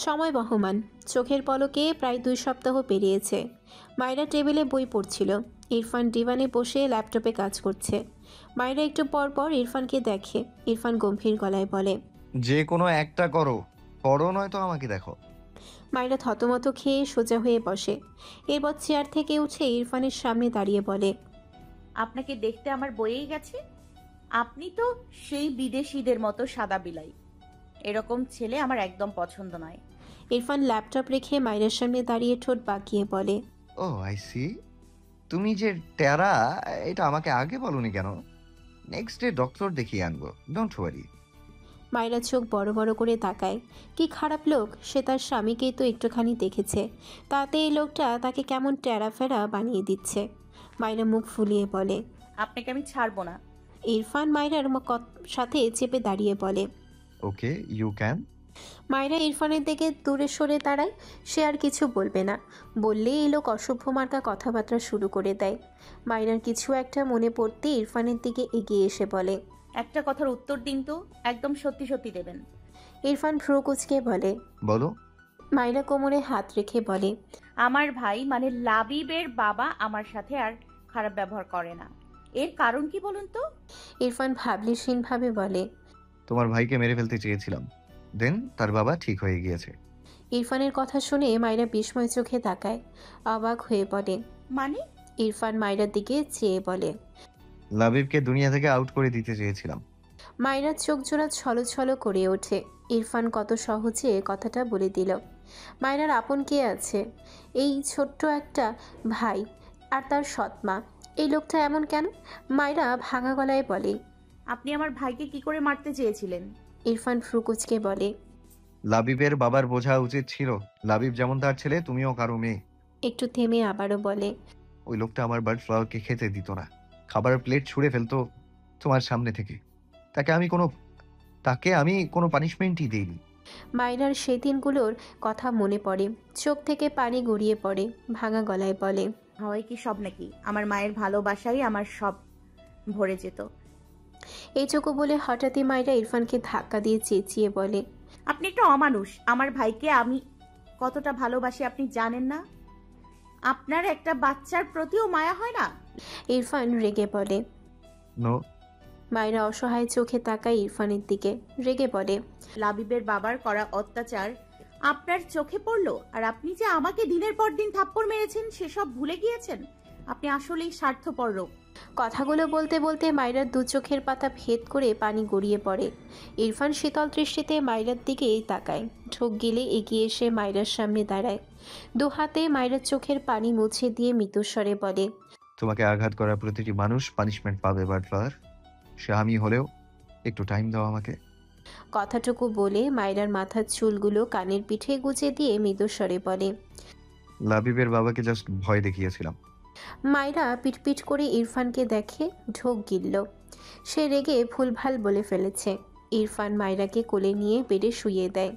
সময় বহমান। চোখের পলকে প্রায় 2 সপ্তাহ পেরিয়েছে। মায়রা টেবিলে বই পড়ছিল। ইরফান ডিভানে বসে ল্যাপটপে কাজ করছে। মায়রা একটু পর পর ইরফানকে দেখে। ইরফান গম্ভীর গলায় বলে, যে কোনো একটা করো, করো নয়তো আমাকে দেখো। মায়রা থতমত খেয়ে সোজা হয়ে বসে। এরপর চেয়ার থেকে উঠে ইরফানের সামনে দাঁড়িয়ে বলে, আপনাকে দেখতে আমার বয়েই গেছে। আপনি তো সেই বিদেশিদের মতো সাদা বিলাই। এরকম ছেলে আমার একদম পছন্দ নয়। ইরফান ল্যাপটপ রেখে মায়রার সামনে দাঁড়িয়ে ঠোঁট বাঁকিয়ে বলে, ও আই সি, তুমি যে টেরা, এটা আমাকে আগে বলনি কেন? নেক্সট ডে ডক্টর দেখিয়ে আনবো, ডোন্ট ওয়ারি। মায়রা চোখ বড় বড় করে তাকায়। কি খারাপ লোক সে, তার স্বামীকেই তো একটুখানি দেখেছে, তাতে এই লোকটা তাকে কেমন টেরাফেরা বানিয়ে দিচ্ছে। মায়রা মুখ ফুলিয়ে বলে, আপনাকে আমি ছাড়বো না। ইরফান মায়রার সাথে চেপে দাঁড়িয়ে বলে, ওকে ইউ ক্যান। মায়রা ইরফানের দিকে দূরে সরে দাঁড়ায়। সে আর কিছু বলবে না। বললে এই লোক অসভ্য মার্কা কথাবার্তা শুরু করে দেয়। মায়রার কিছু একটা মনে পড়তে ইরফানের দিকে এগিয়ে এসে বলে, একটা কথার উত্তর দিন তো, একদম সত্যি সত্যি দেবেন। ইরফান ভ্রু কুঁচকে বলে। বলো। মায়রা কোমরে হাত রেখে বলে, আমার ভাই মানে লাবিবের বাবা আমার সাথে আর খারাপ ব্যবহার করে না। এর কারণ কি বলুন তো? ইরফান ভাবলেশীনভাবে বলে, তোমার ভাইকে মেরে ফেলতে চেয়েছিলাম, দেন তার বাবা ঠিক হয়ে গিয়েছে। ইরফানের কথা শুনে মায়রা বিস্ময় চোখে তাকায়। অবাক হয়ে বলে। মানে? ইরফান মায়রার দিকে চেয়ে বলে, লাবিবকে দুনিয়া থেকে আউট করে দিতে চেয়েছিলাম। মায়রার চোখ জোড়া ছলছল করে ওঠে। ইরফান কত সহজে কথাটা বলে দিল। মায়রার আপন কে আছে? এই ছোট্ট একটা ভাই আর তার সৎমা। এই লোকটা এমন কেন? মায়রা ভাঙা গলায় বলে, আপনি আমার ভাইকে কি করে মারতে চেয়েছিলেন? ইরফান ফ্রুকুচকে বলে, লাবিবের বাবার বোঝা উচিত ছিল, লাবিব যেমন তার ছেলে, তুমিও কারো মেয়ে। একটু থেমে আবারও বলে, ওই লোকটা আমার বার্ড ফ্লাওয়ারকে খেতে দিত না, খাবারের প্লেট ছুঁড়ে ফেলতো তোমার সামনে থেকে। তাকে আমি কোনো পানিশমেন্টই দিইনি। মায়রার সেই দিনগুলোর কথা মনে পড়ে। চোখ থেকে পানি গড়িয়ে পড়ে। ভাঙা গলায় বলে, হয় কি সব নাকি? আমার মায়ের ভালোবাসাই আমার সব ভরে যেত। এইটুকু বলে হঠাৎই মায়রা ইরফানকে ধাক্কা দিয়ে চেঁচিয়ে বলে, আপনি একটা অমানুষ। আমার ভাইকে আমি কতটা ভালোবাসি আপনি জানেন না? আপনার একটা বাচ্চার প্রতিও মায়া হয় না? ইরফান রেগে বলে। নো। মায়রা অসহায় চোখে তাকায় ইরফানের দিকে। রেগে বলে, লাবিবের বাবার করা অত্যাচার আপনার চোখে পড়লো, আর আপনি যে আমাকে দিনের পর দিন থাপ্পড় মেরেছেন সেসব ভুলে গিয়েছেন? আপনি আসলেই স্বার্থপর লোক। কথাগুলো বলতে বলতে মায়রার দু চোখের পাতা ভেদ করে পানি গড়িয়ে পড়ে। ইরফান শীতল দৃষ্টিতে মায়রার দিকেই তাকায়। ঢোক গিলে এগিয়ে এসে মায়রার সামনে দাঁড়ায়। দু হাতে মায়রার চোখের পানি মুছে দিয়ে মৃদুস্বরে বলে, তোমাকে আঘাত করা প্রতিটি মানুষ পানিশমেন্ট পাবে বার্ড ফ্লাওয়ার, সে আমি হলেও। একটু টাইম দাও আমাকে। কথাটুকু বলে মায়রার মাথার চুলগুলো কানের পিঠে গুজে দিয়ে মৃদুস্বরে বলে। লাবিবের বাবাকে জাস্ট ভয় দেখিয়েছিলাম। মায়রা পিটপিট করে ইরফানকে দেখে। ঢোক গিলল। সে রেগে ভুলভাল বলে ফেলেছে। ইরফান মায়রাকে কোলে নিয়ে বেডে শুইয়ে দেয়।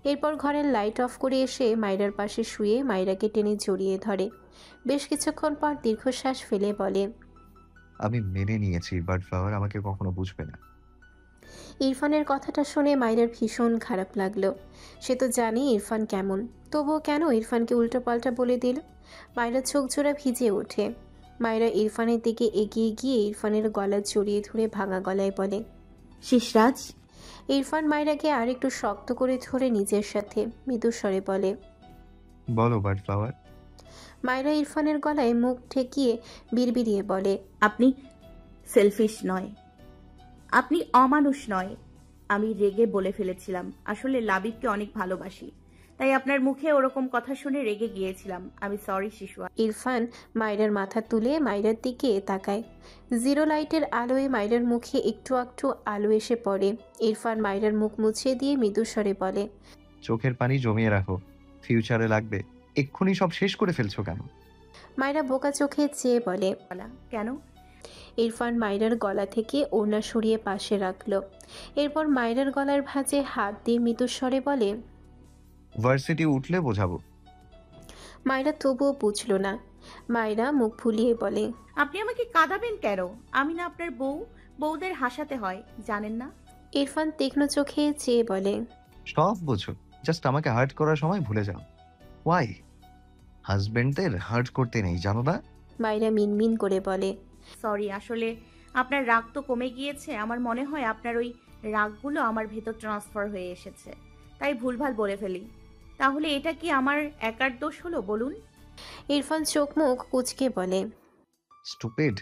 এরপর ঘরের লাইট অফ করে এসে মায়রার পাশে শুয়ে মায়রাকে টেনে জড়িয়ে ধরে। বেশ কিছুক্ষণ পর দীর্ঘশ্বাস ফেলে বলে, আমি মেনে নিয়েছি বার্ড ফ্লাওয়ার আমাকে কখনো বুঝবে না। ইরফানের কথাটা শুনে মায়রার ভীষণ খারাপ লাগলো। সে তো জানে ইরফান কেমন, তবুও কেন ইরফানকে উল্টোপাল্টা বলে দিল। মায়রার চোখ জোড়া ভিজে ওঠে। মায়রা ইরফানের দিকে এগিয়ে গিয়ে ইরফানের গলা জড়িয়ে ধরে ভাঙা গলায় বলে, শিশরাজ। ইরফান মায়রাকে আর একটু শক্ত করে ধরে নিজের সাথে মৃদুস্বরে বলে, বলো বার্ড ফ্লাওয়ার। মায়রা ইরফানের গলায় মুখ ঠেকিয়ে বিড়বিড়িয়ে বলে, আপনি সেলফিশ নয়, আপনি অমানুষ নয়। আমি রেগে বলে ফেলেছিলাম। আসলে লাবিবকে অনেক ভালোবাসি, তাই আপনার মুখে ওরকম কথা শুনে রেগে গিয়েছিলাম। আমি সরি শিশু। ইরফান মায়রার মাথা তুলে মায়রার দিকে তাকায়। জিরো লাইটের আলোয় মায়রার মুখে একটু একটু আলো এসে পড়ে। ইরফান মায়রার মুখ মুছে দিয়ে মৃদুস্বরে বলে, চোখের পানি জমিয়ে রাখো, ফিউচারে লাগবে। এক্ষুনি সব শেষ করে ফেলছো কেন? মায়রা বোকা চোখে চেয়ে বলে, কেন? ইরফান মায়রার গলা থেকে ওড়না সরিয়ে পাশে রাখলো। এরপর মায়রার গলার ভাঁজে হাত দিয়ে মৃদুস্বরে বলে, ভার্সিটি উঠলে বোঝাবো। মায়রা তবুও বুঝল না। মায়রা মুখ ফুলিয়ে বলে, আপনি আমাকে কাঁদাবেন কেন? আমি না আপনার বউ? বউদের হাসাতে হয় জানেন না? ইরফান তীক্ষ্ণ চোখে চেয়ে বলে, সব বোঝো, জাস্ট আমাকে হার্ট করার সময় ভুলে যাও। ওয়াই? হাজবেন্ডদের হার্ট করতে নেই, জানো না? মাইরা মিনমিন করে বলে। সরি, আসলে আপনার রাগ তো কমে গিয়েছে। আমার মনে হয় আপনার ওই রাগগুলো আমার ভেতর ট্রান্সফার হয়ে এসেছে, তাই ভুলভাল বলে ফেলি। তাহলে এটা কি আমার একার দোষ হলো বলুন? ইরফান চোখ মুখ কুঁচকে বলে। স্টুপিড।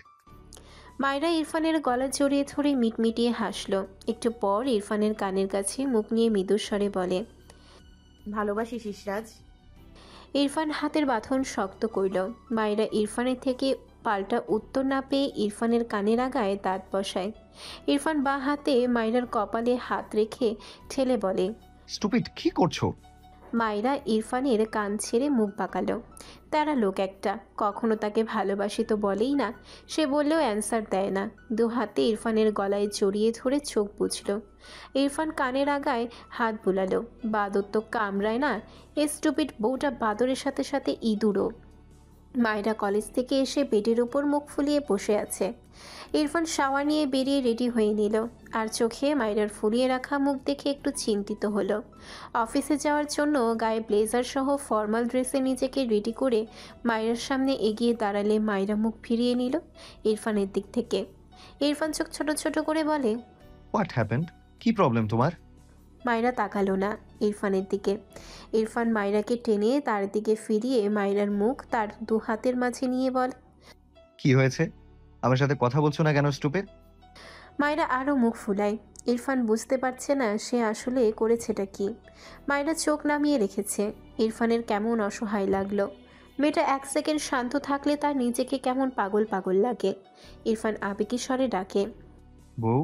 মাইরা ইরফানের গলা জড়িয়ে ধরে মিটমিটিয়ে হাসলো। একটু পর ইরফানের কানের কাছে মুখ নিয়ে মৃদুস্বরে বলে, ভালোবাসি শিশরাজ। ইরফান হাতের বাঁধন শক্ত করল। মাইরা ইরফানের থেকে পাল্টা উত্তর না পেয়ে ইরফানের কানের আগায় দাঁত বসায়। ইরফান বাঁ হাতে মাইরার কপালে হাত রেখে ঠেলে বলে। স্টুপিড, কি করছো? মাইরা ইরফানের কান ছেড়ে মুখ বাঁকালো। তারা লোক একটা, কখনো তাকে ভালোবাসি তো বলেই না। সে বললেও অ্যান্সার দেয় না। দু হাতে ইরফানের গলায় জড়িয়ে ধরে চোখ বুঝল। ইরফান কানের আগায় হাত বুলালো। বাদর তো কামড়ায় না। স্টুপিড বউটা বাদরের সাথে সাথে ইঁদুরও। মায়েরা কলেজ থেকে এসে বেডের ওপর মুখ ফুলিয়ে বসে আছে। ইরফান শাওয়ার নিয়ে বেরিয়ে রেডি হয়ে নিল। আর চোখে মায়েরার ফুলিয়ে রাখা মুখ দেখে একটু চিন্তিত হলো। অফিসে যাওয়ার জন্য গায়ে ব্লেজার সহ ফর্মাল ড্রেসে নিজেকে রেডি করে মায়েরার সামনে এগিয়ে দাঁড়ালে মায়েরা মুখ ফিরিয়ে নিল ইরফানের দিক থেকে। ইরফান চোখ ছোট ছোট করে বলে, হোয়াট হ্যাপেন্ড? কি প্রবলেম তোমার? মায়েরা তাকালো না ইরফানের দিকে। ইরফান মায়েরাকে টেনে তার দিকে ফিরিয়ে মায়েরার মুখ তার দু হাতের মাঝে নিয়ে বলে, কি হয়েছে? আমার সাথে কথা বলছো না কেন, স্টুপিড? মায়েরা আরও মুখ ফুলায়। ইরফান বুঝতে পারছে না সে আসলে করেছেটা কি। মায়েরা চোখ নামিয়ে রেখেছে। ইরফানের কেমন অসহায় লাগলো। মেয়েটা এক সেকেন্ড শান্ত থাকলে তার নিজেকে কেমন পাগল পাগল লাগে। ইরফান আবেগী স্বরে ডাকে, বউ।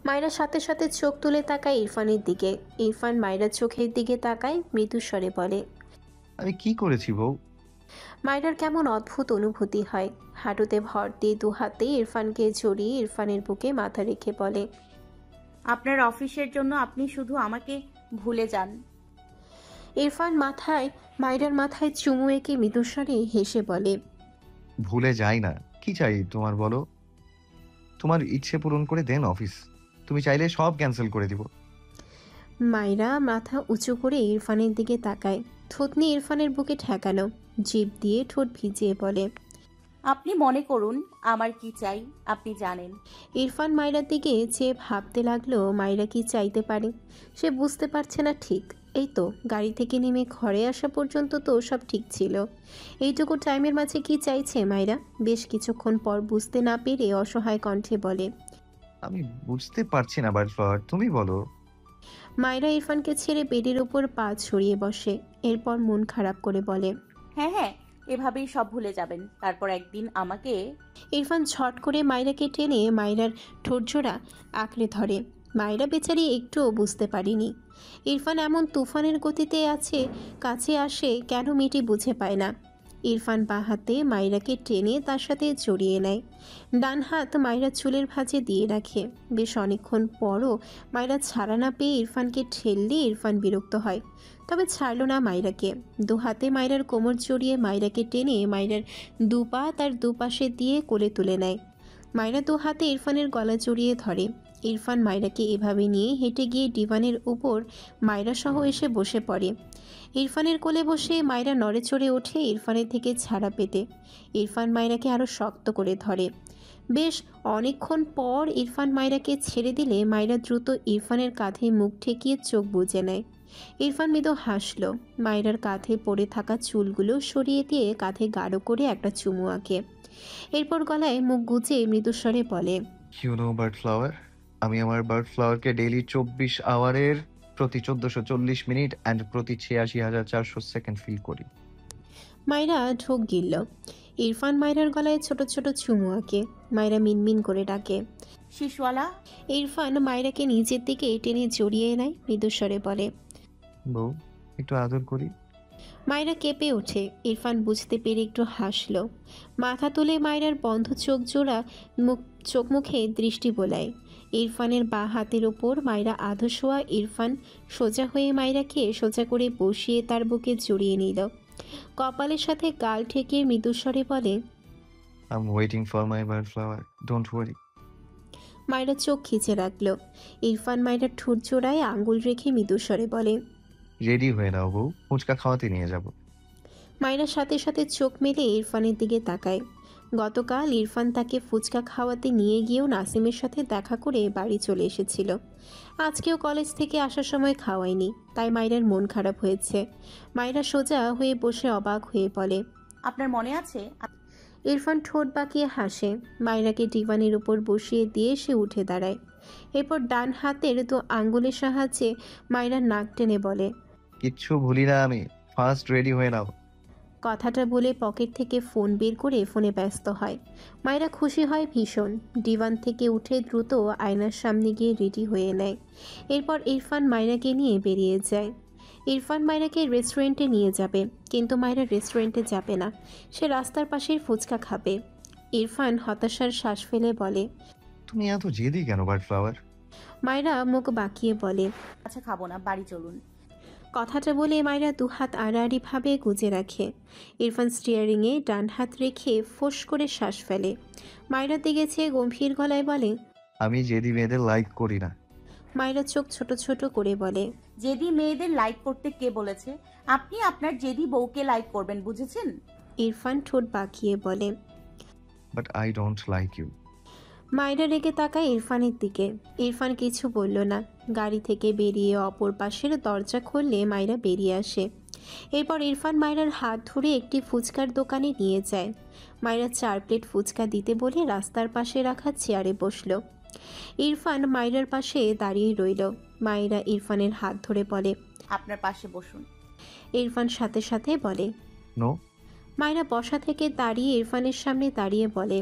মায়েরা সাথে সাথে চোখ তুলে তাকায় ইরফানের দিকে। ইরফান মায়েরার চোখের দিকে তাকায়, মৃদু স্বরে বলে, আমি কি করেছি বউ? মায়েরার কেমন অদ্ভুত অনুভূতি হয়। হাঁটুতে ভর দিয়ে দু হাতে ইরফানকে জড়িয়ে ইরফানের বুকে মাথা রেখে বলে, আপনার অফিসের জন্য আপনি শুধু আমাকে ভুলে যান। ইরফান মায়েরার মাথায় চুমু এঁকে মৃদুস্বরে হেসে বলে, ভুলে যাই না। কি চাই তোমার বলো? তোমার ইচ্ছে পূরণ করে দেন অফিস। তুমি চাইলে সব ক্যান্সেল করে দিব। মায়েরা মাথা উঁচু করে ইরফানের দিকে তাকায়। থুতনি ইরফানের বুকে ঠেকানো, জিভ দিয়ে ঠোঁট ভিজিয়ে বলে, আপনি মনে করুন আমার কি চাই, আপনি জানেন। ইরফান মায়েরার দিকে চেয়ে ভাবতে লাগলো মায়েরা কি চাইতে পারে। সে বুঝতে পারছে না ঠিক। এই তো গাড়ি থেকে নেমে ঘরে আসা পর্যন্ত তো সব ঠিক ছিল। এইটুকু টাইমের মাঝে কি চাইছে মায়েরা? বেশ কিছুক্ষণ পর বুঝতে না পেরে অসহায় কণ্ঠে বলে, আমি বুঝতে পারছি না বাটফ্লাওয়ার, তুমি বলো। মায়েরা ইরফানকে ছেড়ে বেডের ওপর পা ছড়িয়ে বসে। এরপর মন খারাপ করে বলে, হ্যাঁ হ্যাঁ, এভাবেই সব ভুলে যাবেন, তারপর একদিন আমাকে। ইরফান ছট করে মায়েরাকে টেনে মায়েরার ঠোঁটজোড়া আঁকড়ে ধরে। মায়েরা বেচারি একটুও বুঝতে পারেনি ইরফান এমন তুফানের গতিতে আছে, কাছে আসে কেন মেয়েটি বুঝে পায় না। ইরফান বাঁ হাতে মায়েরাকে টেনে তার সাথে জড়িয়ে নেয়। ডান হাত মায়েরার চুলের ভাঁজে দিয়ে রাখে। বেশ অনেকক্ষণ পরও মায়েরা ছাড়া না পেয়ে ইরফানকে ঠেললে ইরফান বিরক্ত হয়, তবে ছাড়ল না মায়েরাকে। দু হাতে মায়েরার কোমর জড়িয়ে মায়েরাকে টেনে মায়েরার দুপা তার দুপাশে দিয়ে কোলে তুলে নেয়। মায়েরা দু হাতে ইরফানের গলা জড়িয়ে ধরে। ইরফান মায়েরাকে এভাবে নিয়ে হেঁটে গিয়ে ডিভানের উপর মায়েরা সহ এসে বসে পড়ে। ইরফানের কোলে বসে মায়েরা নড়ে চড়ে ওঠে ইরফানের থেকে ছাড়া পেতে। ইরফান মায়েরাকে আরও শক্ত করে ধরে। বেশ অনেকক্ষণ পর ইরফান মায়েরাকে ছেড়ে দিলে মায়েরা দ্রুত ইরফানের কাঁধে মুখ ঠেকিয়ে চোখ বুজে নেয়। ইরফান মৃদু হাসল। মায়েরার কাঁধে পড়ে থাকা চুলগুলো সরিয়ে দিয়ে কাঁধে গাঢ় করে একটা চুমু আঁকে। এরপর গলায় মুখ গুজে মৃদুস্বরে বলে, ইউ নো বাটফ্লাওয়ার, আমি আমার বাটফ্লাওয়ারকে ডেইলি 24 আওয়ারের প্রতি 1440 মিনিট অ্যান্ড প্রতি 86,400 সেকেন্ড ফিল করি। মায়েরা ঢোক গিলল। ইরফান মায়েরার গলায় ছোট ছোট চুমু আঁকে। মায়েরা মিনমিন করে ডাকে, শিশওয়ালা। ইরফান মায়েরাকে নিজের দিকে টেনে জড়িয়ে নেয়, মৃদুস্বরে বলে, বউ, একটু আদর করি। মায়েরা কেঁপে ওঠে। ইরফান বুঝতে পেরে একটু হাসল। মাথা তুলে মায়েরার বন্ধ চোখ জোড়া চোখ মুখে দৃষ্টি বোলায়। ইরফানের বাঁ হাতের ওপর মায়েরা আধো শোয়া। ইরফান সোজা হয়ে মায়েরাকে সোজা করে বসিয়ে তার বুকে জড়িয়ে নিল। কপালের সাথে গাল ঠেকিয়ে মৃদুস্বরে বলে, I am waiting for my butterflower, don't worry. মায়েরা চোখ খিচে রাখল। ইরফান মায়েরার ঠোঁট জোড়ায় আঙ্গুল রেখে মৃদুস্বরে বলে, রেডি হয়ে নাও বউ, ফুচকা খাওয়াতে নিয়ে যাব। মায়েরার সাথে সাথে চোখ মেলে ইরফানের দিকে তাকায়। গতকাল ইরফান তাকে ফুচকা খাওয়াতে নিয়ে গিয়েও নাসিমের সাথে দেখা করে বাড়ি চলে এসেছিল। আজকেও কলেজ থেকে আসার সময় খাওয়ায়নি, তাই মায়েরার মন খারাপ হয়েছে। মায়েরা সোজা হয়ে বসে অবাক হয়ে বলে, আপনার মনে আছে? ইরফান ঠোঁট বাঁকিয়ে হাসে। মায়েরাকে ডিভানের উপর বসিয়ে দিয়ে সে উঠে দাঁড়ায়। এরপর ডান হাতের দু আঙ্গুলের সাহায্যে মায়েরার নাক টেনে বলে, কিচ্ছু ভুলি না আমি, ফার্স্ট রেডি হয়ে নাও। কথাটা বলে পকেট থেকে ফোন বের করে ফোনে ব্যস্ত হয়। মায়েরা খুশি হয় ভীষণ। ডিভান থেকে উঠে দ্রুত আয়নার সামনে গিয়ে রেডি হয়ে নেয়। এরপর ইরফান মায়েরাকে নিয়ে বেরিয়ে যায়। ইরফান মায়েরাকে রেস্টুরেন্টে নিয়ে যাবে, কিন্তু মায়েরা রেস্টুরেন্টে যাবে না, সে রাস্তার পাশের ফুচকা খাবে। ইরফান হতাশার শ্বাস ফেলে বলে, তুমি এত জেদি কেন বার্ডফ্লাওয়ার? মায়েরা মুখ বাঁকিয়ে বলে, আচ্ছা খাবো না, বাড়ি চলুন। কথাটা বলে মায়েরা দুহাত আড়াআড়িভাবে গুজে রাখে। ইরফান স্টিয়ারিংয়ে ডান হাত রেখে ফোঁস করে শ্বাস ফেলে। মায়েরা দিকে চেয়ে গম্ভীর গলায় বলে, আমি জেদি মেয়েদের লাইক করি না। মায়েরা চোখ ছোট ছোট করে বলে, জেদি মেয়েদের লাইক করতে কে বলেছে? আপনি আপনার জেদি বউকে লাইক করবেন, বুঝেছেন? ইরফান ঠোঁট বাঁকিয়ে বলে। But I don't like you. মায়েরা রেগে তাকায় ইরফানের দিকে। ইরফান কিছু বলল না। গাড়ি থেকে বেরিয়ে অপর পাশের দরজা খুললে মায়েরা বেরিয়ে আসে। এরপর ইরফান মায়েরার হাত ধরে একটি ফুচকার দোকানে নিয়ে যায়। মায়েরা 4 প্লেট ফুচকা দিতে বলে রাস্তার পাশে রাখা চেয়ারে বসল। ইরফান মায়েরার পাশে দাঁড়িয়ে রইল। মায়েরা ইরফানের হাত ধরে বলে, আপনার পাশে বসুন। ইরফান সাথে সাথে বলে। নো। মায়েরা বসা থেকে দাঁড়িয়ে ইরফানের সামনে দাঁড়িয়ে বলে,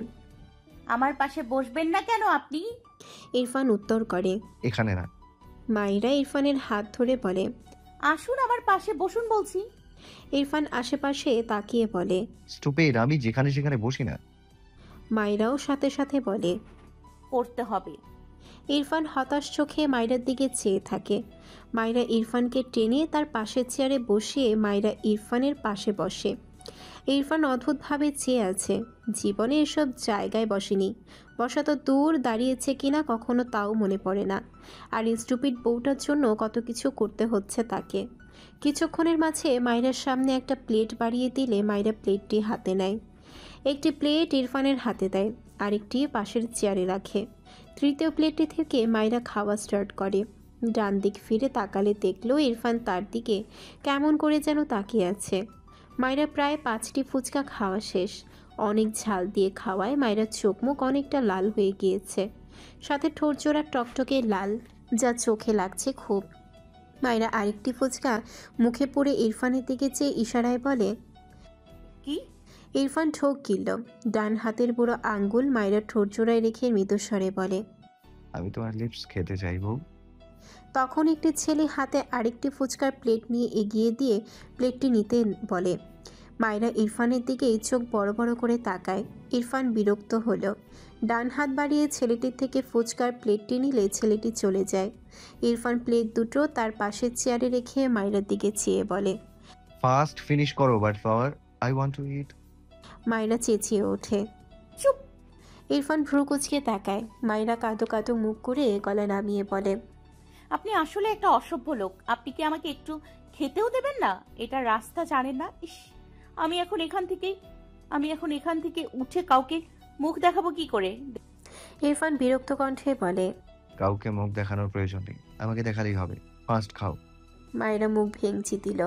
আমার পাশে বসবেন না কেন আপনি? ইরফান উত্তর করে, এখানে না। মায়েরা ইরফানের হাত ধরে বলে, আসুন আমার পাশে বসুন বলছি। ইরফান আশেপাশে তাকিয়ে বলে। স্টুপিড, আমি যেখানে সেখানে বসি না। মায়েরাও সাথে সাথে বলে। করতে হবে। ইরফান হতাশ চোখে মায়েরার দিকে চেয়ে থাকে। মায়েরা ইরফানকে টেনে তার পাশের চেয়ারে বসিয়ে মায়েরা ইরফানের পাশে বসে। ইরফান অদ্ভুতভাবে চেয়ে আছে। জীবনে এসব জায়গায় বসেনি। বসা তো দূর, দাঁড়িয়েছে কিনা কখনো তাও মনে পড়ে না। আর এই স্টুপিড বউটার জন্য কত কিছু করতে হচ্ছে তাকে। কিছুক্ষণের মাঝে মায়েরার সামনে একটা প্লেট বাড়িয়ে দিলে মায়েরা প্লেটটি হাতে নেয়। একটি প্লেট ইরফানের হাতে দেয়, আরেকটি পাশের চেয়ারে রাখে। তৃতীয় প্লেটটি থেকে মায়েরা খাওয়া স্টার্ট করে। ডান দিক ফিরে তাকালে দেখলো ইরফান তার দিকে কেমন করে যেন তাকিয়ে আছে। মায়েরা প্রায় 5টি ফুচকা খাওয়া শেষ। অনেক ঝাল দিয়ে খাওয়ায় মায়েরার চোখ মুখ অনেকটা লাল হয়ে গিয়েছে, সাথে ঠোঁট জোড়া টকটকে লাল, যা চোখে লাগছে খুব। মায়েরা আরেকটি ফুচকা মুখে পড়ে ইরফানের দিকে চেয়ে ইশারায় বলে, কি? ইরফান ঠোক গিলল। ডান হাতের বুড়ো আঙ্গুল মায়েরা ঠোঁট জোড়ায় রেখে মৃদুস্বরে বলে, আমি তোমার লিপস খেতে চাই বউ। তখন একটি ছেলে হাতে আরেকটি ফুচকার প্লেট নিয়ে এগিয়ে দিয়ে প্লেটটি নিতে বলে। মায়েরা ইরফানের দিকে চোখ বড় বড় করে তাকায়। ইরফান বিরক্ত হলো। ডান হাত বাড়িয়ে ছেলেটির থেকে ফুচকার প্লেটটি নিলে ছেলেটি চলে যায়। ইরফান প্লেট দুটো তার পাশের চেয়ারে রেখে মায়েরার দিকে চেয়ে বলে, ফাস্ট ফিনিশ করো বার্ডফ্লাওয়ার, আই ওয়ান্ট টু ইট। মায়েরা চেঁচিয়ে ওঠে। চুপ! ইরফান ভ্রু কুচকে তাকায়। মায়েরা কাঁদো কাঁদো মুখ করে গলা নামিয়ে বলে, আপনি আসলে একটা অসভ্য লোক। আপনি কি আমাকে একটু খেতেও দেবেন না? এটা রাস্তা জানেন না? ইস, আমি এখন এখান থেকে উঠে কাউকে মুখ দেখাবো কি করে? ইরফান বিরক্ত কণ্ঠে বলে। কাউকে মুখ দেখানোর প্রয়োজন নেই, আমাকে দেখালেই হবে। ফার্স্ট খাও। মায়েরা মুখ ভেঙচি দিল।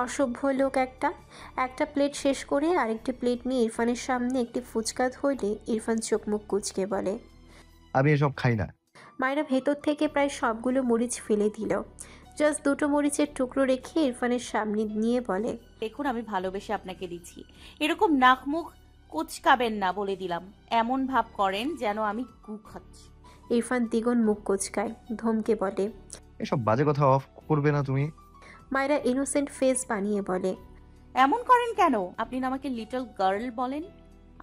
অসভ্য লোক একটা। একটা প্লেট শেষ করে আরেকটি প্লেট নিয়ে ইরফানের সামনে একটি ফুচকা ধরলে ইরফান চোখ মুখ কুচকে বলে, আমি এসব খাই না। মায়েরা ভেতর থেকে প্রায় সবগুলো মরিচ ফেলে দিল। জাস্ট দুটো মরিচের টুকরো রেখে ইরফানের সামনে নিয়ে বলে, দেখুন, আমি ভালোবেসে আপনাকে দিচ্ছি। এরকম নাক মুখ কুচকাবেন না বলে দিলাম। এমন ভাব করেন যেন আমি গু খাচ্ছি। ইরফান দ্বিগুণ মুখ কুচকায়, ধমকে বলে। এসব বাজে কথা অফ করবে না তুমি? মায়েরা ইনোসেন্ট ফেস বানিয়ে বলে, এমন করেন কেন? আপনি না আমাকে লিটল গার্ল বলেন?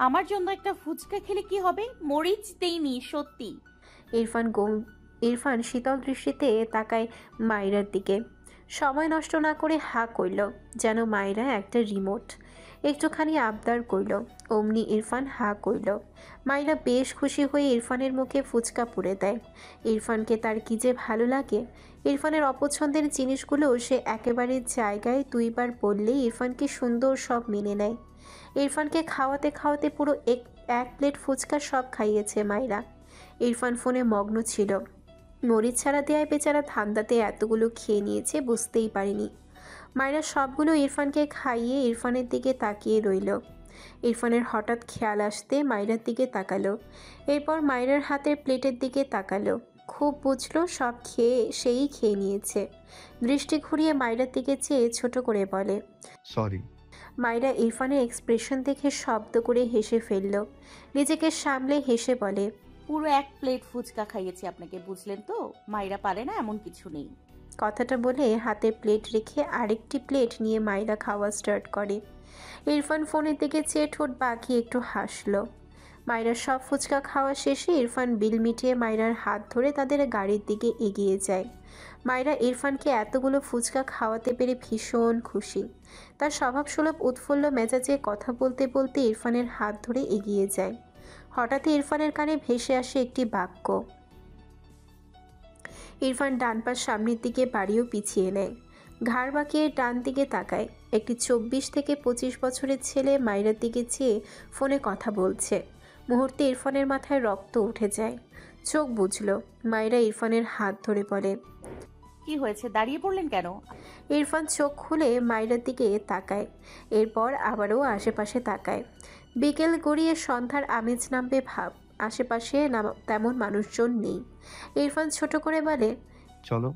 আমার জন্য একটা ফুচকা খেলে কি হবে? মরিচ দেইনি, সত্যি। ইরফান শীতল দৃষ্টিতে তাকায় মায়েরার দিকে। সময় নষ্ট না করে হা করল, যেন মায়েরা একটা রিমোট। একটুখানি আবদার করল। অমনি ইরফান হা করল। মাইরা বেশ খুশি হয়ে ইরফানের মুখে ফুচকা পুরে দেয়। ইরফানকে তার কি যে ভালো লাগে। ইরফানের অপছন্দের জিনিসগুলো সে একেবারে জায়গায় দুইবার বললেই ইরফানকে সুন্দর সব মেনে নেয়। ইরফানকে খাওয়াতে খাওয়াতে পুরো এক প্লেট ফুচকা সব খাইয়েছে মাইরা। ইরফান ফোনে মগ্ন ছিল। মরিচ ছাড়া দেয়ায় বেচারা ধান্দাতে এতগুলো খেয়ে নিয়েছে বুঝতেই পারেনি। মাইরা সবগুলো ইরফানকে খাইয়ে ইরফানের দিকে তাকিয়ে রইল। ইরফানের হঠাৎ খেয়াল আসতে মাইরার দিকে তাকালো। এরপর মাইরার হাতের প্লেটের দিকে তাকালো। খুব বুঝলো সব সেই খেয়ে নিয়েছে। দৃষ্টি ঘুরিয়ে মাইরার দিকে চেয়ে ছোট করে বলে, সরি। মাইরা ইরফানের এক্সপ্রেশন দেখে শব্দ করে হেসে ফেলল। নিজেকে সামলে হেসে বলে, পুরো এক প্লেট ফুচকা খাইয়েছি আপনাকে, বুঝলেন তো? মাইরা পারে না এমন কিছু নেই। কথাটা বলে হাতে প্লেট রেখে আরেকটি প্লেট নিয়ে মাইরা খাওয়া স্টার্ট করে। ইরফান ফোনের দিকে চেয়ে ঠোঁট বাঁকিয়ে একটু হাসলো। মাইরার সব ফুচকা খাওয়া শেষে ইরফান বিল মিটিয়ে মাইরার হাত ধরে তাদের গাড়ির দিকে এগিয়ে যায়। মাইরা ইরফানকে এতগুলো ফুচকা খাওয়াতে পেরে ভীষণ খুশি। তার স্বভাবসুলভ উৎফুল্ল মেজাজে কথা বলতে বলতে ইরফানের হাত ধরে এগিয়ে যায়। হঠাৎই ইরফানের কানে ভেসে আসে একটি বাক্য। ইরফান ডান পা সামনের দিকে বাড়িও পিছিয়ে নেয়। ঘাড় বাঁকিয়ে ডান দিকে তাকায়। একটি 24 থেকে 25 বছরের ছেলে মাইরার দিকে চেয়ে ফোনে কথা বলছে। মুহূর্তে ইরফানের মাথায় রক্ত উঠে যায়। চোখ বুঝল। মাইরা ইরফানের হাত ধরে বলে, কি হয়েছে, দাঁড়িয়ে পড়লেন কেন? ইরফান চোখ খুলে মাইরার দিকে তাকায়। এরপর আবারও আশেপাশে তাকায়। বিকেল গড়িয়ে সন্ধ্যার আমেজ নামবে ভাব। আশেপাশে তেমন মানুষজন নেই। ইরফান ছোট করে বলে, চলো।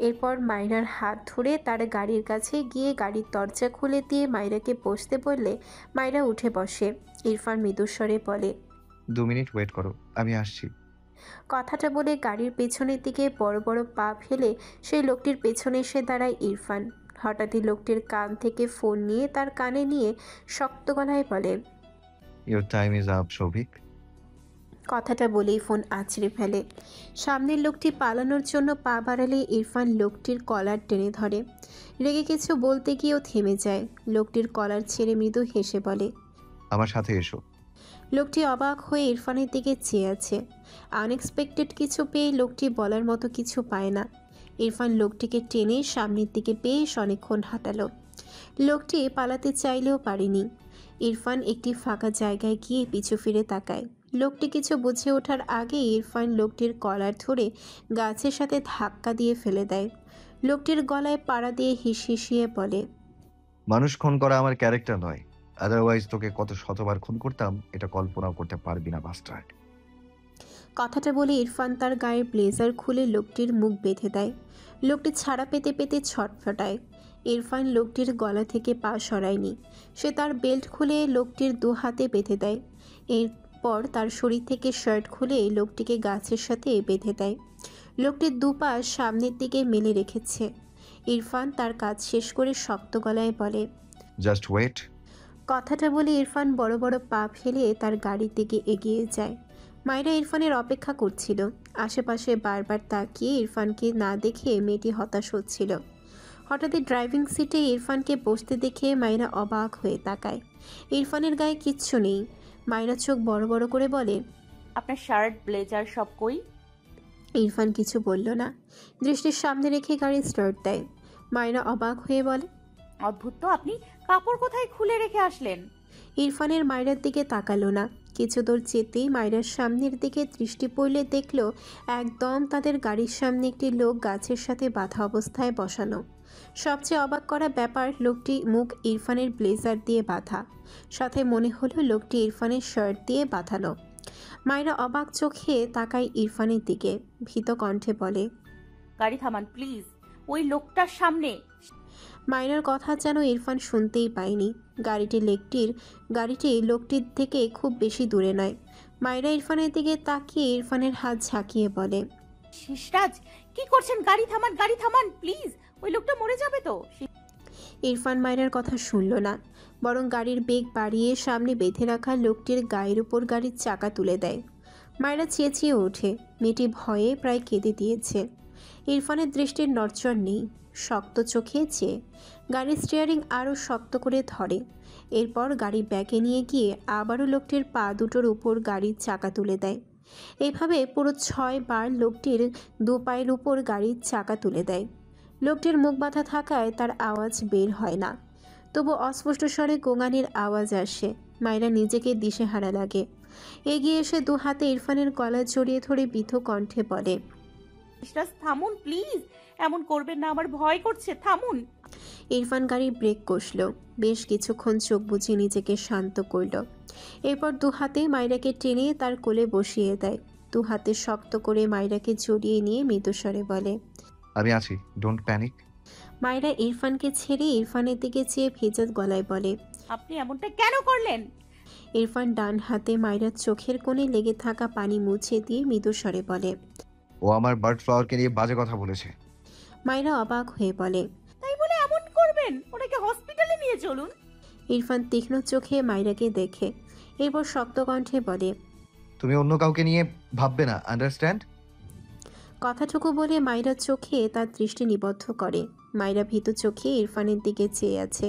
এরপর মাইরার হাত ধরে তার গাড়ির কাছে গিয়ে গাড়ির দরজা খুলে দিয়ে মাইরাকে বসতে বললে মাইরা উঠে বসে। ইরফান মৃদুস্বরে বলে, 2 মিনিট ওয়েট করো, আমি আসছি। কথাটা বলে গাড়ির পেছনের দিকে বড় বড় পা ফেলে সেই লোকটির পেছনে এসে দাঁড়ায় ইরফান। হঠাৎই লোকটির কান থেকে ফোন নিয়ে তার কানে নিয়ে শক্ত গলায় বলে, your time is up Souvik. কথাটা বলেই ফোন আছড়ে ফেলে। সামনের লোকটি পালানোর জন্য পা বাড়ালে ইরফান লোকটির কলার টেনে ধরে। রেগে কিছু বলতে গিয়েও থেমে যায়। লোকটির কলার ছেড়ে মৃদু হেসে বলে, আমার সাথে এসো। লোকটি অবাক হয়ে ইরফানের দিকে চেয়ে আছে। আনএক্সপেক্টেড কিছু পেয়ে লোকটি বলার মতো কিছু পায় না। ইরফান লোকটিকে টেনে সামনের দিকে বেশ অনেকক্ষণ হাঁটালো। লোকটি পালাতে চাইলেও পারেনি। ইরফান একটি ফাঁকা জায়গায় গিয়ে পিছু ফিরে তাকায়। লোকটি কিছু বুঝে ওঠার আগে ইরফান লোকটির কলার ধরে গাছের সাথে ধাক্কা দিয়ে ফেলে দেয়। লোকটির গলায় পাড়া দিয়ে হিসহিসিয়ে বলে, মানুষ খুন করা আমার ক্যারেক্টার নয়, আদারওয়াইজ তোকে কত শতবার খুন করতাম এটা কল্পনাও করতে পারবি না বাস্টার্ড। কথাটা বলে ইরফান তার গায়ের ব্লেজার খুলে লোকটির মুখ বেঁধে দেয়। লোকটি ছাড়া পেতে পেতে ছটফটায়। ইরফান লোকটির গলা থেকে পা সরায়নি। সে তার বেল্ট খুলে লোকটির 2 হাতে বেঁধে দেয়। এরপর তার শরীর থেকে শার্ট খুলে লোকটিকে গাছের সাথে বেঁধে দেয়। লোকটির 2 পা সামনের দিকে মেলে রেখেছে। ইরফান তার কাজ শেষ করে শক্ত গলায় বলে, জাস্ট ওয়েট। কথাটা বলে ইরফান বড় বড় পা ফেলে তার গাড়ির দিকে এগিয়ে যায়। মাইরা ইরফানের অপেক্ষা করছিল। আশেপাশে বারবার তাকিয়ে ইরফানকে না দেখে মেয়েটি হতাশ হচ্ছিল। হঠাৎই ড্রাইভিং সিটে ইরফানকে বসতে দেখে মাইরা অবাক হয়ে তাকায়। ইরফানের গায়ে কিচ্ছু নেই। মাইরা চোখ বড় বড় করে বলে, আপনার শার্ট ব্লেজার সব কই? ইরফান কিছু বলল না। দৃষ্টির সামনে রেখে গাড়ি স্টার্ট দেয়। মাইরা অবাক হয়ে বলে, অদ্ভুত তো, আপনি কাপড় কোথায় খুলে রেখে আসলেন? ইরফানের মাইরার দিকে তাকালো না। কিছু দূর যেতেই মাইরার সামনের দিকে দৃষ্টি পড়লে দেখল একদম তাদের গাড়ির সামনে একটি লোক গাছের সাথে বাঁধা অবস্থায় বসানো। সবচেয়ে অবাক করা ব্যাপার, লোকটি মুখ ইরফানের ব্লেজার দিয়ে বাঁধা, সাথে মনে হলো লোকটি ইরফানের শার্ট দিয়ে বাঁধানো। মাইরা অবাক চোখে তাকায় ইরফানের দিকে, ভীত কণ্ঠে বলে, গাড়ি থামান প্লিজ, ওই লোকটার সামনে। মাইরার কথা যেন ইরফান শুনতেই পায়নি। গাড়িটি লোকটির থেকে খুব বেশি দূরে নয়। মাইরা ইরফানের দিকে তাকিয়ে ইরফানের হাত ঝাঁকিয়ে বলে, শিশরাজ, কি করছেন? গাড়ি থামান, গাড়ি থামান প্লিজ, ওই লোকটা মরে যাবে তো। ইরফান মাইরার কথা শুনল না, বরং গাড়ির বেগ বাড়িয়ে সামনে বেঁধে রাখা লোকটির গায়ের উপর গাড়ির চাকা তুলে দেয়। মাইরা চেঁচিয়ে ওঠে। মেয়েটি ভয়ে প্রায় কেঁদে দিয়েছে। ইরফানের দৃষ্টির নড়চড় নেই, শক্ত চোখে চেয়ে গাড়ির স্টিয়ারিং আরও শক্ত করে ধরে। এরপর গাড়ি ব্যাকে নিয়ে গিয়ে আবারও লোকটির পা দুটোর উপর গাড়ির চাকা তুলে দেয়। এইভাবে পুরো 6 বার লোকটির 2 পায়ের উপর গাড়ির চাকা তুলে দেয়। লোকটির মুখ বাঁধা থাকায় তার আওয়াজ বের হয় না, তবু অস্পষ্ট স্বরে গোঙানির আওয়াজ আসে। মায়েরা নিজেকে দিশেহারা লাগে। এগিয়ে এসে 2 হাতে ইরফানের গলা জড়িয়ে ধরে বিধু কণ্ঠে বলে, সিস্টার থামুন প্লিজ, এমন করবেন না, আমার ভয় করছে, থামুন। ইরফান গাড়ির ব্রেক কষল। বেশ কিছুক্ষণ চোখ বুজে নিজেকে শান্ত করল। এরপর 2 হাতে মায়রাকে টেনে তার কোলে বসিয়ে দেয়। 2 হাতে শক্ত করে মায়রাকে জড়িয়ে নিয়ে মৃদুস্বরে বলে, আমি আছি, ডোন্ট প্যানিক। মায়রা ইরফানকে ছেড়ে ইরফানের দিকে চেয়ে ভেজা গলায় বলে, আপনি এমনটা কেন করলেন? ইরফান ডান হাতে মায়রার চোখের কোণে লেগে থাকা পানি মুছে দিয়ে মৃদুস্বরে বলে, ও আমার বার্ড ফ্লাওয়ারকে নিয়ে বাজে কথা বলেছে। মায়রা অবাক হয়ে বলে, তাই বলে এমন করবেন? ওনাকে হসপিটালে নিয়ে চলুন। ইরফান তীক্ষ্ণ চোখে মায়রাকে দেখে এরপর শক্ত কণ্ঠে বলে, তুমি অন্য কাউকে নিয়ে ভাববে না, আন্ডারস্ট্যান্ড? কথাটুকু বলে মায়রার চোখে তার দৃষ্টি নিবদ্ধ করে। মায়রা ভীত চোখে ইরফানের দিকে চেয়ে আছে।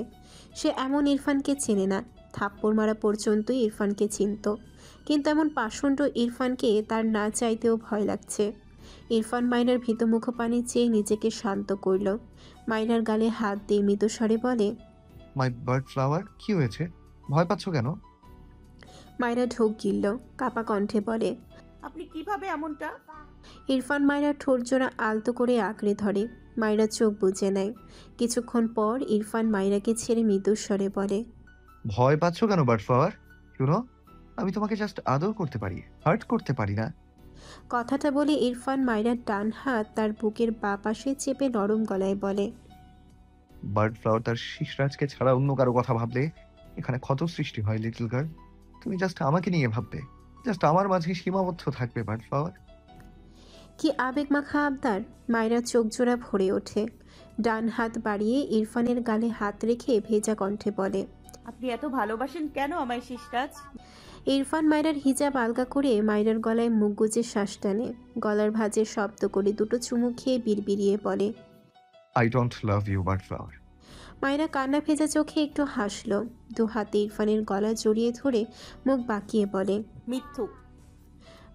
সে এমন ইরফানকে চেনে না। থাপ্পড় মারা পর্যন্তই ইরফানকে চিনত, কিন্তু এমন পাষণ্ড ইরফানকে তার না চাইতেও ভয় লাগছে। ইরফান মায়রার ভীত মুখপানে চেয়ে নিজেকে শান্ত করল। মায়রার গালে হাত দিয়ে মৃদুস্বরে বলে, মাই বার্ড ফ্লাওয়ার, কি হয়েছে? ভয় পাচ্ছ কেন? মায়রা ঢোক গিলল, কাপা কণ্ঠে বলে, আপনি কিভাবে এমনটা? ইরফান মায়রার ঠোঁট জোড়া আলতো করে আঁকড়ে ধরে। মায়রা চোখ বুজে নেয়। কিছুক্ষণ পর ইরফান মায়রাকে ছেড়ে মৃদুস্বরে বলে, ভয় পাচ্ছ কেন বার্ড ফ্লাওয়ার? শুনো, আমি তোমাকে জাস্ট আদর করতে পারি, হার্ট করতে পারি না। কথাটা বলে ইরফান মায়রার ডান হাত তার বুকের বাঁ পাশে চেপে নরম গলায় বলে, বার্ড ফ্লাওয়ার তার শিশরাজকে ছাড়া অন্য কারো কথা ভাবলে এখানে ক্ষত সৃষ্টি হয় লিটল গার্ল। তুমি জাস্ট আমাকে নিয়ে ভাববে, জাস্ট আমার মাঝে সীমাবদ্ধ থাকবে বার্ড ফ্লাওয়ার। কি আবেগ মাখা আবদার! মায়রার চোখ জোড়া ভরে ওঠে। ডান হাত বাড়িয়ে ইরফানের গালে হাত রেখে ভেজা কণ্ঠে বলে, আপনি এত ভালোবাসেন কেন আমায় সিস্টার? ইরফান মায়রার হিজাব আলগা করে মায়রার গলায় মুখ গুজে শ্বাস টানে। গলার ভাঁজে শব্দ করে দুটো চুমু খেয়ে বিড়বিড়িয়ে বলে, I don't love you bird flower. মায়রা কান্না ভেজা চোখে একটু হাসল। 2 হাতে ইরফানের গলা জড়িয়ে ধরে মুখ বাঁকিয়ে বলে, মিথ্যুক।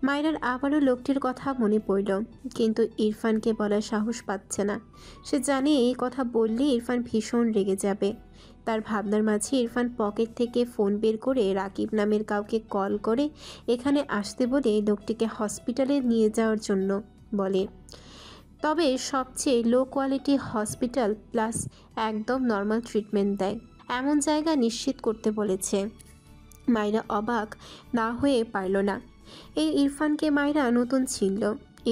মায়রার আবারও লোকটির কথা মনে পড়ল, কিন্তু ইরফানকে বলার সাহস পাচ্ছে না। সে জানে এই কথা বললে ইরফান ভীষণ রেগে যাবে। তার ভাবনার মাঝে ইরফান পকেট থেকে ফোন বের করে রাকিব নামের কাউকে কল করে এখানে আসতে বলে লোকটিকে হসপিটালে নিয়ে যাওয়ার জন্য বলে। তবে সবচেয়ে লো কোয়ালিটি হসপিটাল প্লাস একদম নর্মাল ট্রিটমেন্ট দেয় এমন জায়গা নিশ্চিত করতে বলেছে। মায়রা অবাক না হয়ে পারল না। এই ইরফানকে মায়রা নতুন চিনল।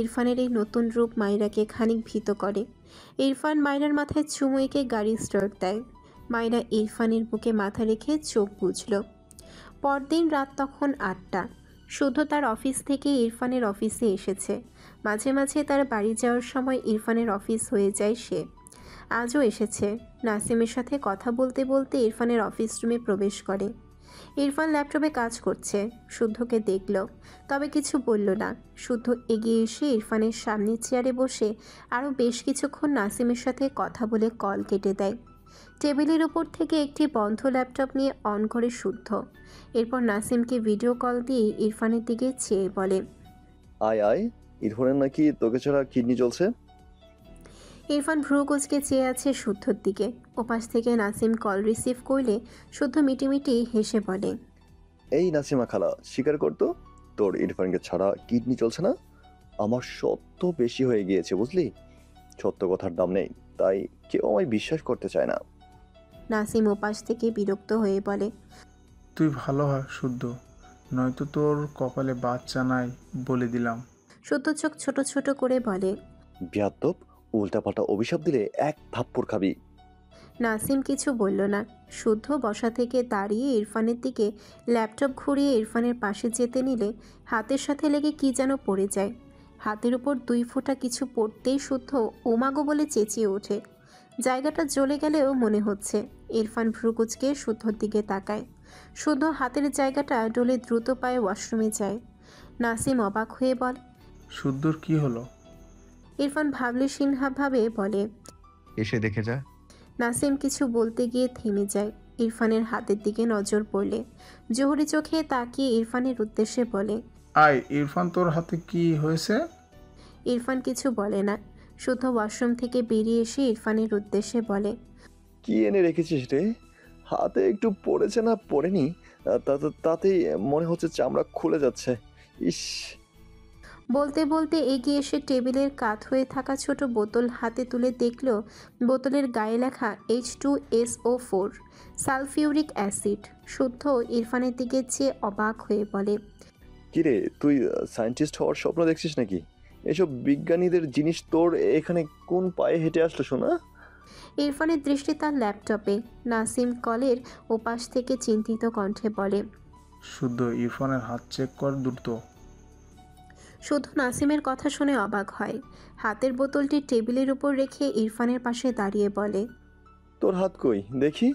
ইরফানের এই নতুন রূপ মায়রাকে খানিক ভীত করে। ইরফান মায়রার মাথায় চুমু এঁকে গাড়ি স্টার্ট দেয়। মায়রা ইরফানের বুকে মাথা রেখে চোখ বুঝল। পরদিন রাত তখন 8টা। শুদ্ধ তার অফিস থেকে ইরফানের অফিসে এসেছে। মাঝে মাঝে তার বাড়ি যাওয়ার সময় ইরফানের অফিস হয়ে যায় সে। আজও এসেছে। নাসিমের সাথে কথা বলতে বলতে ইরফানের অফিস রুমে প্রবেশ করে। ইরফান ল্যাপটপে কাজ করছে। শুদ্ধকে দেখল, তবে কিছু বলল না। শুদ্ধ এগিয়ে এসে ইরফানের সামনের চেয়ারে বসে আরও বেশ কিছুক্ষণ নাসিমের সাথে কথা বলে কল কেটে দেয়। টেবিলের ওপর থেকে একটি বন্ধ ল্যাপটপ নিয়ে অন করে শুদ্ধ। এরপর নাসিমকে ভিডিও কল দিয়ে ইরফানের দিকে চেয়ে বলে, আয় আয়, ইরফানের নাকি তোকে ছাড়া কিডনি চলছে। ইরফান ভ্রু কুঁচকে চেয়ে আছে শুদ্ধর দিকে। ওপাশ থেকে নাসিম কল রিসিভ করলে শুদ্ধ মিটিমিটি হেসে বলে, এই নাসিমা খালা, স্বীকার করতো তোর ইরফানকে ছাড়া কিডনি চলছে না। আমার সত্য বেশি হয়ে গিয়েছে বুঝলি, সত্য কথার দাম নেই, তাই কেউ আমায় বিশ্বাস করতে চায় না। নাসিম ওপাশ থেকে বিরক্ত হয়ে বলে, তুই ভালো হ শুদ্ধ, নয়তো তোর কপালে বাচ্চা নাই বলে দিলাম। শুদ্ধ চোখ ছোট ছোট করে বলে, বিয়াদ্দব, উল্টাপাল্টা অভিশাপ দিলে এক থাপ্পড় খাবি। নাসিম কিছু বলল না। শুদ্ধ বসা থেকে দাঁড়িয়ে ইরফানের দিকে ল্যাপটপ ঘুরিয়ে ইরফানের পাশে যেতে নিলে হাতের সাথে লেগে কি যেন পড়ে যায়। হাতের উপর 2 ফোঁটা কিছু পড়তেই শুদ্ধ ওমাগো বলে চেঁচিয়ে ওঠে। জায়গাটা জ্বলে গেলেও মনে হচ্ছে। ইরফান ভ্রুকুচকে শুদ্ধর দিকে তাকায়। শুদ্ধ হাতের জায়গাটা ডলে দ্রুত পায়ে ওয়াশরুমে যায়। নাসিম অবাক হয়ে বলে, শুদ্ধর কি হলো? ইরফান ভাবলেশীনভাবে বলে। এসে দেখে যা। নাসিম কিছু বলতে গিয়ে থেমে যায়। ইরফানের হাতের দিকে নজর পড়লে জহুরি চোখে তাকিয়ে ইরফানের উদ্দেশ্যে বলে। আয় ইরফান, তোর হাতে কি হয়েছে? ইরফান কিছু বলে না, শুধু ওয়াশরুম থেকে বেরিয়ে এসে ইরফানের উদ্দেশ্যে বলে। কি এনে রেখেছিস রে? হাতে একটু পড়েছে না পড়েনি, তাতেই মনে হচ্ছে চামড়া খুলে যাচ্ছে। ইস। বলতে বলতে এগিয়ে এসে টেবিলের কাত হয়ে থাকা ছোট বোতল হাতে তুলে দেখল বোতলের গায়ে লেখা H2SO4 সালফিউরিক অ্যাসিড। শুদ্ধ ইরফানের দিকে চেয়ে অবাক হয়ে বলে। কিরে, তুই সায়েন্টিস্ট হওয়ার স্বপ্ন দেখছিস নাকি? এসব বিজ্ঞানীদের জিনিস তোর এখানে কোন পায়ে হেঁটে আসলো শোনা? ইরফানের দৃষ্টি তার ল্যাপটপে। নাসিম কলের ওপাশ থেকে চিন্তিত কণ্ঠে বলে। শুদ্ধ, ইরফানের হাত চেক কর দ্রুত। শুধু নাসিমের কথা শুনে অবাক হয়। হাতের বোতলটি টেবিলের উপর রেখে ইরফানের পাশে দাঁড়িয়ে বলে। তোর হাত কই দেখি।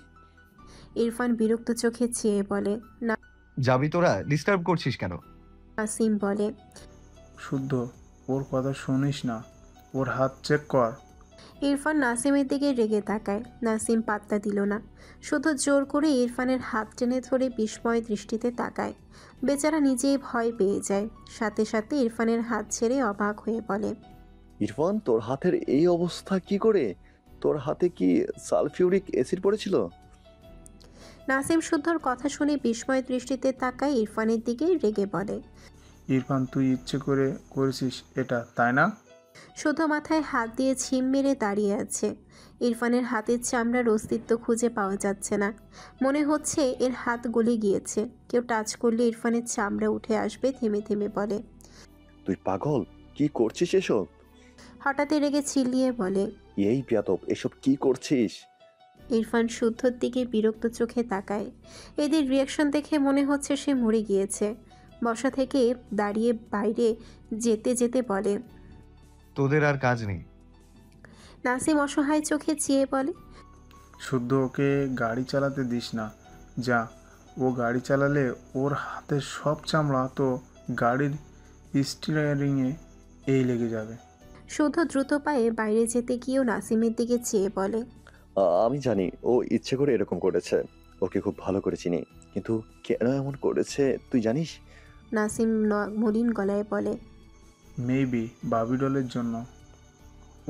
ইরফান বিরক্ত চোখে চেয়ে বলে। যাবি তোরা? ডিস্টার্ব করছিস কেন? নাসিম বলে। শুদ্ধ, ওর কথা শুনিস না, ওর হাত চেক কর। ইরফান নাসিমের দিকে রেগে তাকায়। নাসিম পাত্তা দিল না, শুধু জোর করে ইরফানের হাত টেনে ধরে বিস্ময় দৃষ্টিতে তাকায়। বেচারা নিজেই ভয় পেয়ে যায়। সাথে সাথে ইরফানের হাত ছেড়ে অবাক হয়ে বলে। ইরফান, তোর হাতের এই অবস্থা কি করে? তোর হাতে কি সালফিউরিক অ্যাসিড পড়েছিল? নাসিম শুদ্ধর কথা শুনে বিস্ময় দৃষ্টিতে তাকায় ইরফানের দিকে, রেগে বলে। ইরফান, তুই ইচ্ছে করে করেছিস এটা, তাই না? শুদ্ধ মাথায় হাত দিয়ে ছিম মেরে দাঁড়িয়ে আছে। ইরফানের হাতের চামড়ার অস্তিত্ব খুঁজে পাওয়া যাচ্ছে না। মনে হচ্ছে এর হাত গলে গিয়েছে। কেউ টাচ করলে ইরফানের চামড়া উঠে আসবে। থেমে থেমে বলে। তুই পাগল, কি করছিস এসব? হঠাৎ রেগে চিল্লিয়ে বলে। এই বেয়াদব, এসব কি করছিস? ইরফান শুদ্ধর দিকে বিরক্ত চোখে তাকায়। এদের রিয়াকশন দেখে মনে হচ্ছে সে মরে গিয়েছে। বসা থেকে দাঁড়িয়ে বাইরে যেতে যেতে বলে। তোদের আর কাজ নেই? নাসিম অসহায় চোখে চেয়ে বলে। শুদ্ধ, ওকে গাড়ি চালাতে দিস না। যা, ও গাড়ি চালালে ওর হাতের সব চামড়া তো গাড়ির স্টিয়ারিংয়ে এই লেগে যাবে। শুদ্ধ দ্রুত পায়ে বাইরে যেতে গিয়েও নাসিমের দিকে চেয়ে বলে। আমি জানি ও ইচ্ছে করে এরকম করেছে, ওকে খুব ভালো করে চিনি, কিন্তু কেন এমন করেছে তুই জানিস? নাসিম মলিন গলায় বলে। মেবি বাবিডলের জন্য।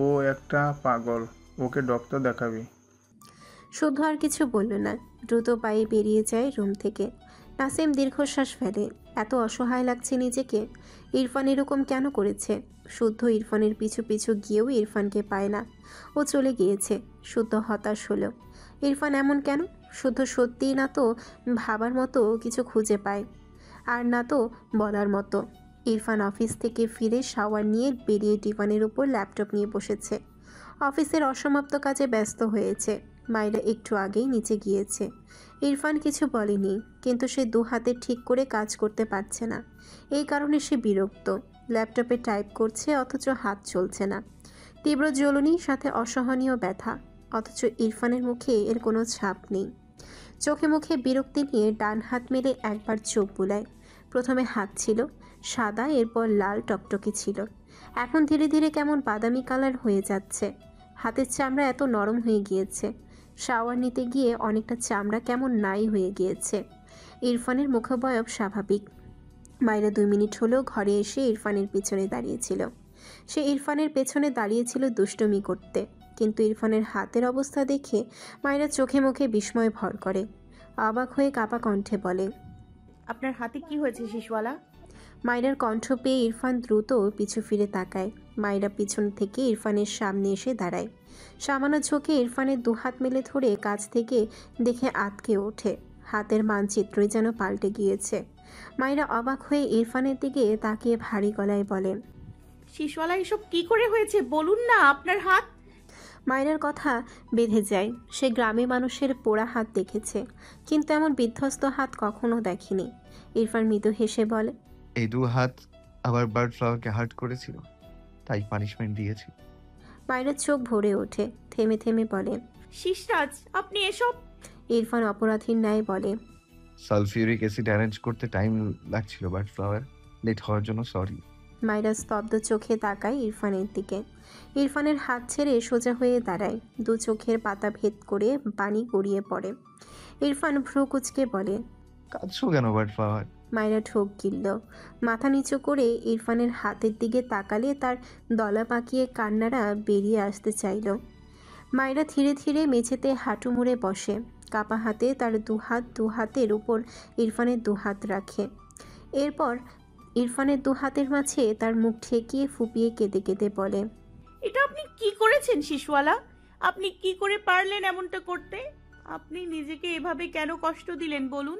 ও একটা পাগল, ওকে ডক্টর দেখাবি। শুদ্ধ আর কিছু বলল না, দ্রুত পায়ে বেরিয়ে যায় রুম থেকে। নাসিম দীর্ঘশ্বাস ফেলে। এত অসহায় লাগছে নিজেকে। ইরফান এরকম কেন করেছে? শুদ্ধ ইরফানের পিছু পিছু গিয়েও ইরফানকে পায় না। ও চলে গিয়েছে। শুদ্ধ হতাশ হলো। ইরফান এমন কেন? শুদ্ধ সত্যিই না তো ভাবার মতো কিছু খুঁজে পায়, আর না তো বলার মতো। ইরফান অফিস থেকে ফিরে শাওয়ার নিয়ে বেরিয়ে ডিভানের উপর ল্যাপটপ নিয়ে বসেছে। অফিসের অসমাপ্ত কাজে ব্যস্ত হয়েছে। মাইরা একটু আগেই নিচে গিয়েছে। ইরফান কিছু বলেনি, কিন্তু সে দু হাতে ঠিক করে কাজ করতে পারছে না। এই কারণে সে বিরক্ত। ল্যাপটপে টাইপ করছে অথচ হাত চলছে না। তীব্র জ্বলনি, সাথে অসহনীয় ব্যথা। অথচ ইরফানের মুখে এর কোনো ছাপ নেই। চোখে মুখে বিরক্তি নিয়ে ডান হাত মেলে একবার চোখ বুলায়। প্রথমে হাত ছিল সাদা, এরপর লাল টকটকে ছিল। এখন ধীরে ধীরে কেমন বাদামি কালার হয়ে যাচ্ছে। হাতের চামড়া এত নরম হয়ে গিয়েছে। শাওয়ার নিতে গিয়ে অনেকটা চামড়া কেমন নাই হয়ে গিয়েছে। ইরফানের মুখাবয়ব স্বাভাবিক। মাইরা 2 মিনিট হলেও ঘরে এসে ইরফানের পিছনে দাঁড়িয়েছিল। সে ইরফানের পেছনে দাঁড়িয়েছিল দুষ্টুমি করতে, কিন্তু ইরফানের হাতের অবস্থা দেখে মাইরা চোখে মুখে বিস্ময় ভর করে। অবাক হয়ে কাপা কণ্ঠে বলে। আপনার হাতে কি হয়েছে শিশওয়ালা? মাইরার কণ্ঠ পেয়ে ইরফান দ্রুত পিছু ফিরে তাকায়। মাইরা পিছন থেকে ইরফানের সামনে এসে দাঁড়ায়। সামান্য ঝোঁকে ইরফানের দুহাত মেলে ধরে কাছ থেকে দেখে আঁতকে ওঠে। হাতের মানচিত্রই যেন পাল্টে গিয়েছে। মাইরা অবাক হয়ে ইরফানের দিকে তাকিয়ে ভারী গলায় বলেন। শিশওয়ালা, এসব কি করে হয়েছে বলুন না। আপনার হাত। মাইরার কথা বেঁধে যায়। সে গ্রামে মানুষের পোড়া হাত দেখেছে, কিন্তু এমন বিধ্বস্ত হাত কখনো দেখেনি। ইরফান মৃদু হেসে বলে। এই 2 হাত আবার বার্ড ফ্লাওয়ারকে হার্ট করেছিল, তাই পানিশমেন্ট দিয়েছি। মাইরার চোখ ভরে ওঠে। থেমে থেমে বলে। শিশরাজ, আপনি এসব। ইরফান অপরাধীর ন্যায় বলে। সালফিউরিক অ্যাসিড অ্যারেঞ্জ করতে টাইম লাগছিল বার্ড ফ্লাওয়ার, লেট হওয়ার জন্য সরি। মায়েরা স্তব্ধ চোখে তাকায় ইরফানের দিকে। ইরফানের হাত ছেড়ে সোজা হয়ে দাঁড়ায়, দু চোখের পাতা ভেদ করে পানি গড়িয়ে পড়ে। ইরফান ভ্রু কুচকে বলে, কাঁদছো কেন বার্ড ফ্লাওয়ার? মায়েরা ঠোক গিলল। মাথা নিচু করে ইরফানের হাতের দিকে তাকালে তার দলা পাকিয়ে কান্নারা বেরিয়ে আসতে চাইল। মায়েরা ধীরে ধীরে মেঝেতে হাঁটু মুড়ে বসে, কাপা হাতে তার দু হাতের উপর ইরফানের দুহাত রাখে। এরপর ইরফানের দু হাতের মাঝে তার মুখ ঠেকিয়ে ফুপিয়ে কেঁদে কেঁদে বলে, এটা আপনি কি করেছেন শিশুয়ালা? আপনি কি করে পারলেন এমনটা করতে? আপনি নিজেকে এভাবে কেন কষ্ট দিলেন বলুন?